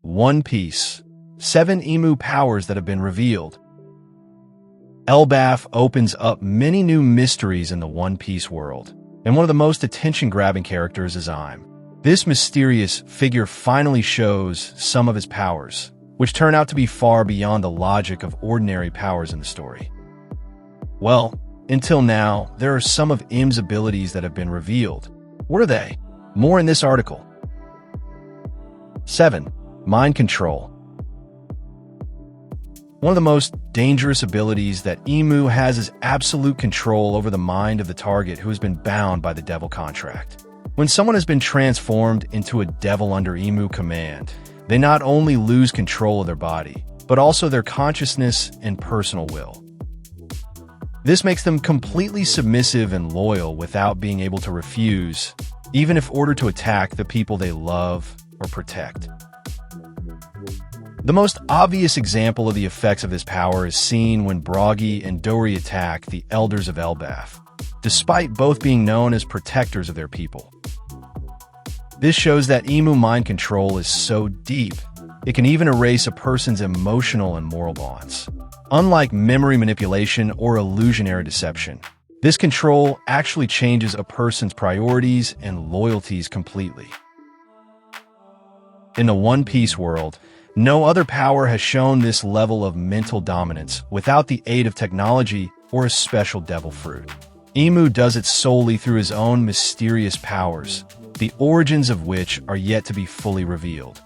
One Piece. 7 Emu powers that have been revealed. Elbaf opens up many new mysteries in the One Piece world, and one of the most attention-grabbing characters is Im. This mysterious figure finally shows some of his powers, which turn out to be far beyond the logic of ordinary powers in the story. Well, until now, there are some of Im's abilities that have been revealed. What are they? More in this article. 7. Mind control. One of the most dangerous abilities that Emu has is absolute control over the mind of the target who has been bound by the devil contract. When someone has been transformed into a devil under Emu command, they not only lose control of their body, but also their consciousness and personal will. This makes them completely submissive and loyal without being able to refuse, even if ordered to attack the people they love or protect. The most obvious example of the effects of this power is seen when Broggy and Dory attack the Elders of Elbaf, despite both being known as protectors of their people. This shows that Emu mind control is so deep, it can even erase a person's emotional and moral bonds. Unlike memory manipulation or illusionary deception, this control actually changes a person's priorities and loyalties completely. In the One Piece world, no other power has shown this level of mental dominance without the aid of technology or a special devil fruit. Emu does it solely through his own mysterious powers, the origins of which are yet to be fully revealed.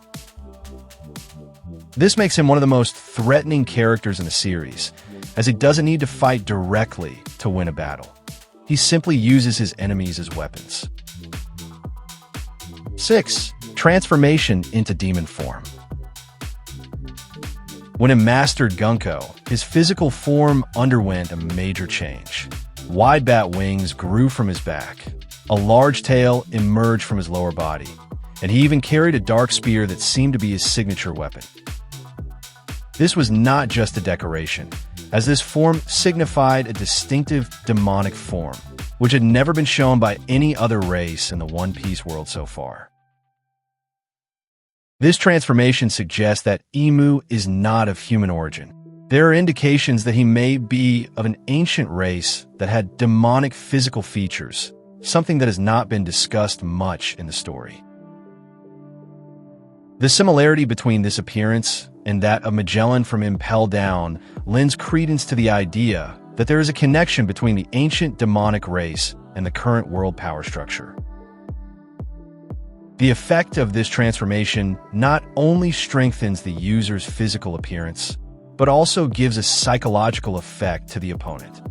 This makes him one of the most threatening characters in the series, as he doesn't need to fight directly to win a battle. He simply uses his enemies as weapons. 6. Transformation into demon form. When Im mastered Gunko, his physical form underwent a major change. Wide bat wings grew from his back, a large tail emerged from his lower body, and he even carried a dark spear that seemed to be his signature weapon. This was not just a decoration, as this form signified a distinctive demonic form, which had never been shown by any other race in the One Piece world so far. This transformation suggests that Emu is not of human origin. There are indications that he may be of an ancient race that had demonic physical features, something that has not been discussed much in the story. The similarity between this appearance and that of Magellan from Impel Down lends credence to the idea that there is a connection between the ancient demonic race and the current world power structure. The effect of this transformation not only strengthens the user's physical appearance, but also gives a psychological effect to the opponent.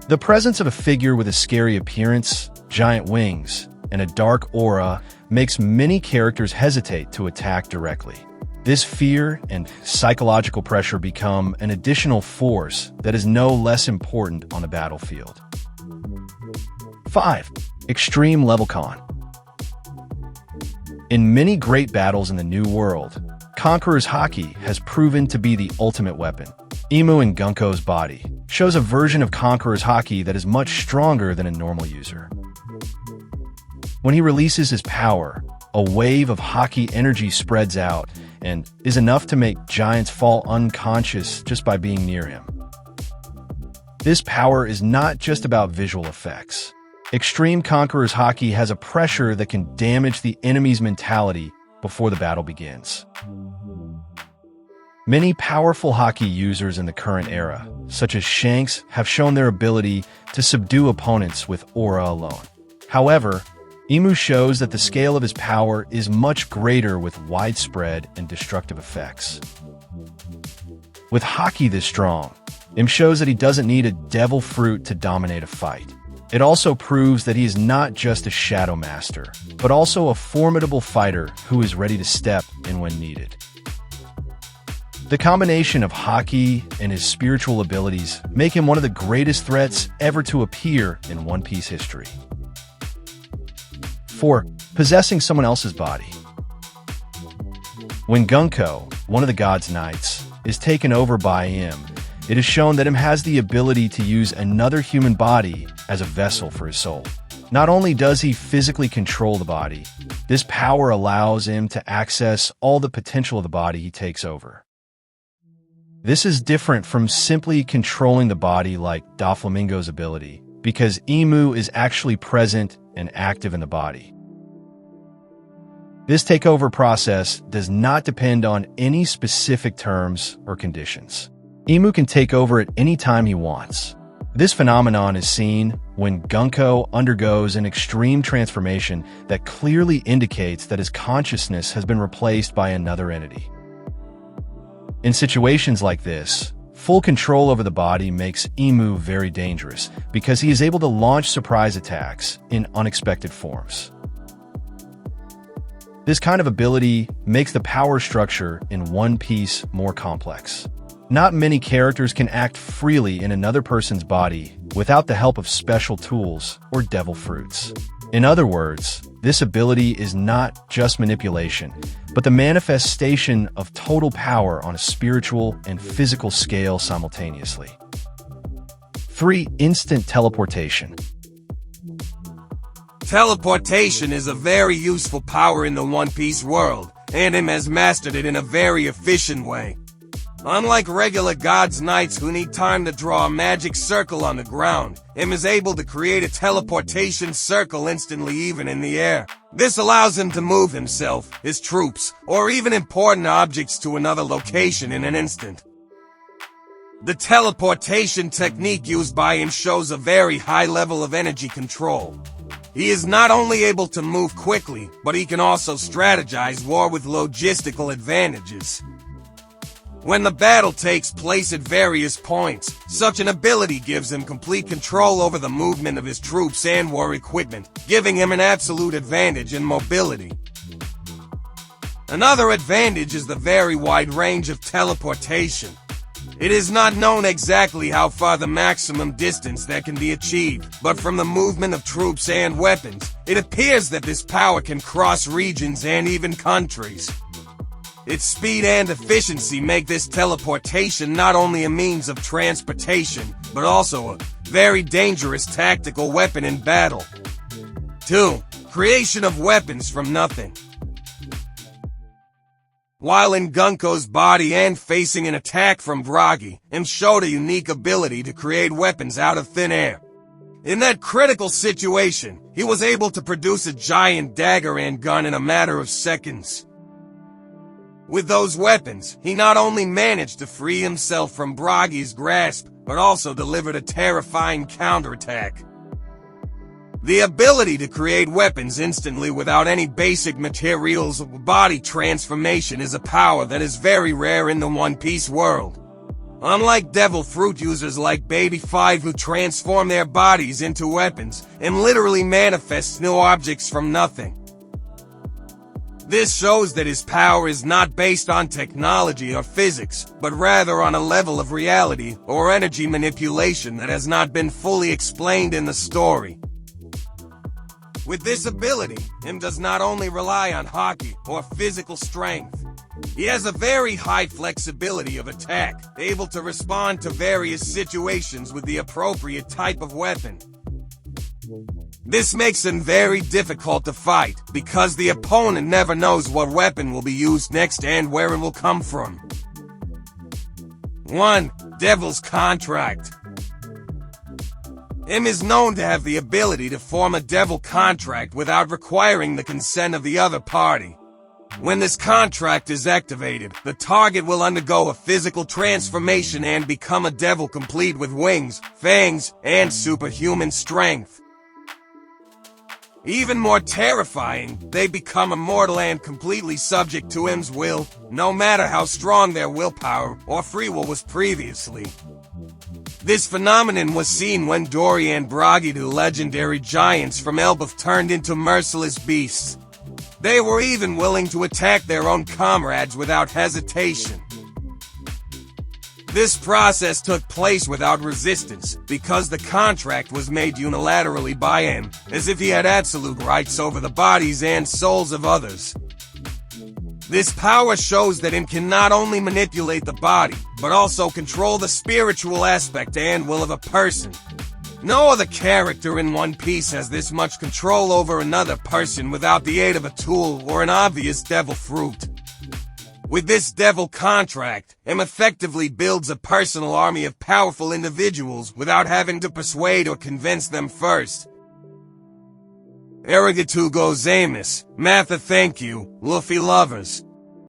The presence of a figure with a scary appearance, giant wings, and a dark aura makes many characters hesitate to attack directly. This fear and psychological pressure become an additional force that is no less important on the battlefield. 5. Extreme level con. In many great battles in the New World, Conqueror's Haki has proven to be the ultimate weapon. Emu in Gunko's body shows a version of Conqueror's Haki that is much stronger than a normal user. When he releases his power, a wave of Haki energy spreads out and is enough to make giants fall unconscious just by being near him. This power is not just about visual effects. Extreme Conqueror's Haki has a pressure that can damage the enemy's mentality before the battle begins. Many powerful Haki users in the current era, such as Shanks, have shown their ability to subdue opponents with aura alone. However, Emu shows that the scale of his power is much greater with widespread and destructive effects. With Haki this strong, Im shows that he doesn't need a devil fruit to dominate a fight. It also proves that he is not just a shadow master, but also a formidable fighter who is ready to step in when needed. The combination of Haki and his spiritual abilities make him one of the greatest threats ever to appear in One Piece history. 4. Possessing someone else's body. When Gunko, one of the God's Knights, is taken over by Im, it is shown that Im has the ability to use another human body as a vessel for his soul. Not only does he physically control the body, this power allows him to access all the potential of the body he takes over. This is different from simply controlling the body like Doflamingo's ability, because Emu is actually present and active in the body. This takeover process does not depend on any specific terms or conditions. Emu can take over at any time he wants. This phenomenon is seen when Gunko undergoes an extreme transformation that clearly indicates that his consciousness has been replaced by another entity. In situations like this, full control over the body makes Emu very dangerous because he is able to launch surprise attacks in unexpected forms. This kind of ability makes the power structure in One Piece more complex. Not many characters can act freely in another person's body without the help of special tools or devil fruits. In other words, this ability is not just manipulation, but the manifestation of total power on a spiritual and physical scale simultaneously. 3. Instant teleportation. Teleportation is a very useful power in the One Piece world, and him has mastered it in a very efficient way. Unlike regular God's Knights who need time to draw a magic circle on the ground, him is able to create a teleportation circle instantly even in the air. This allows him to move himself, his troops, or even important objects to another location in an instant. The teleportation technique used by him shows a very high level of energy control. He is not only able to move quickly, but he can also strategize war with logistical advantages. When the battle takes place at various points, such an ability gives him complete control over the movement of his troops and war equipment, giving him an absolute advantage in mobility. Another advantage is the very wide range of teleportation. It is not known exactly how far the maximum distance that can be achieved, but from the movement of troops and weapons, it appears that this power can cross regions and even countries. Its speed and efficiency make this teleportation not only a means of transportation, but also a very dangerous tactical weapon in battle. 2. Creation of weapons from nothing. While in Gunko's body and facing an attack from Bragi, him showed a unique ability to create weapons out of thin air. In that critical situation, he was able to produce a giant dagger and gun in a matter of seconds. With those weapons, he not only managed to free himself from Bragi's grasp, but also delivered a terrifying counterattack. The ability to create weapons instantly without any basic materials or body transformation is a power that is very rare in the One Piece world. Unlike devil fruit users like Baby 5 who transform their bodies into weapons and literally manifest new objects from nothing. This shows that his power is not based on technology or physics, but rather on a level of reality or energy manipulation that has not been fully explained in the story. With this ability, him does not only rely on haki or physical strength. He has a very high flexibility of attack, able to respond to various situations with the appropriate type of weapon. This makes him very difficult to fight, because the opponent never knows what weapon will be used next and where it will come from. 1. Devil's Contract. Him is known to have the ability to form a devil contract without requiring the consent of the other party. When this contract is activated, the target will undergo a physical transformation and become a devil complete with wings, fangs, and superhuman strength. Even more terrifying, they become immortal and completely subject to him's will, no matter how strong their willpower or free will was previously. This phenomenon was seen when Dory and Bragi, two legendary giants from Elbaf, turned into merciless beasts. They were even willing to attack their own comrades without hesitation. This process took place without resistance, because the contract was made unilaterally by him, as if he had absolute rights over the bodies and souls of others. This power shows that him can not only manipulate the body, but also control the spiritual aspect and will of a person. No other character in One Piece has this much control over another person without the aid of a tool or an obvious devil fruit. With this devil contract, M effectively builds a personal army of powerful individuals without having to persuade or convince them first. Arigatou gozaimasu, Matha thank you, Luffy lovers.